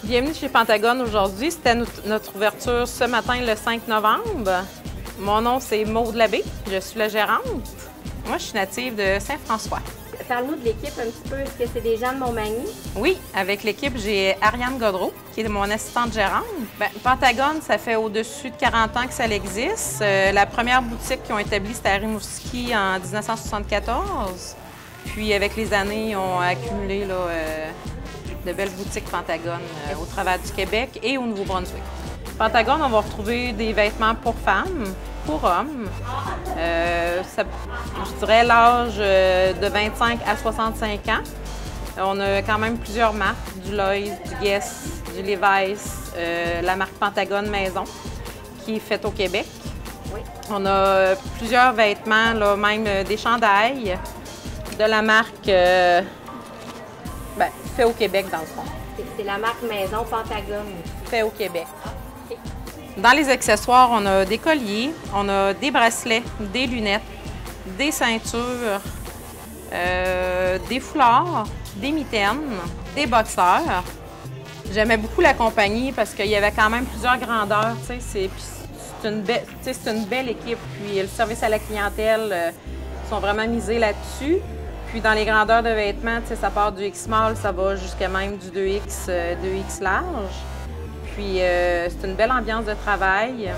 Bienvenue chez Pentagone aujourd'hui. C'était notre ouverture ce matin, le 5 novembre. Mon nom, c'est Maude Labbé. Je suis la gérante. Moi, je suis native de Saint-François. Parle-nous de l'équipe un petit peu. Est-ce que c'est des gens de Montmagny? Oui, avec l'équipe, j'ai Ariane Godreau, qui est mon assistante gérante. Pentagone, ça fait au-dessus de 40 ans que ça existe. La première boutique qu'ils ont établie, c'était à Rimouski en 1974. Puis, avec les années, ils ont accumulé là, de belles boutiques Pentagone au travers du Québec et au Nouveau-Brunswick. Pentagone, on va retrouver des vêtements pour femmes, pour hommes. Je dirais l'âge de 25 à 65 ans. On a quand même plusieurs marques, du Lowe's, du Guess, du Levi's, la marque Pentagone Maison, qui est faite au Québec. Oui. On a plusieurs vêtements, là, même des chandails de la marque fait au Québec, dans le fond. C'est la marque Maison Pentagone. Fait au Québec. Okay. Dans les accessoires, on a des colliers, on a des bracelets, des lunettes, des ceintures, des foulards, des mitaines, des boxeurs. J'aimais beaucoup la compagnie parce qu'il y avait quand même plusieurs grandeurs. C'est une belle équipe. Puis le service à la clientèle sont vraiment misés là-dessus. Puis dans les grandeurs de vêtements, ça part du X-small, ça va jusqu'à même du 2X, 2X large. Puis c'est une belle ambiance de travail.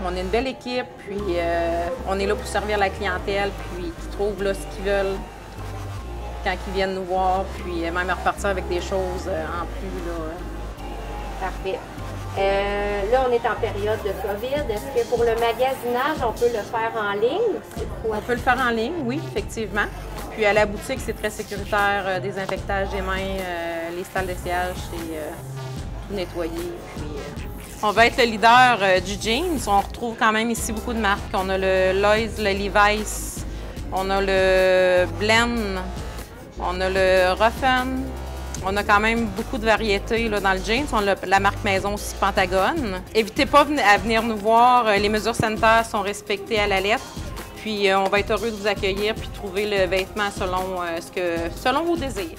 On est une belle équipe, puis on est là pour servir la clientèle, puis qui trouvent là, ce qu'ils veulent quand ils viennent nous voir, puis même repartir avec des choses en plus. Là. Parfait. Là, on est en période de COVID. Est-ce que pour le magasinage, on peut le faire en ligne? On peut le faire en ligne, oui, effectivement. Puis à la boutique, c'est très sécuritaire, désinfectage des mains, les salles d'essayage, c'est tout nettoyé. Puis, on va être le leader du jeans. On retrouve quand même ici beaucoup de marques. On a le Lowe's, le Levi's, on a le Blend, on a le Ruffin. On a quand même beaucoup de variétés là, dans le jeans. On a la marque Maison aussi, Pentagone. N'hésitez pas à venir nous voir. Les mesures sanitaires sont respectées à la lettre. Puis on va être heureux de vous accueillir puis trouver le vêtement selon vos désirs.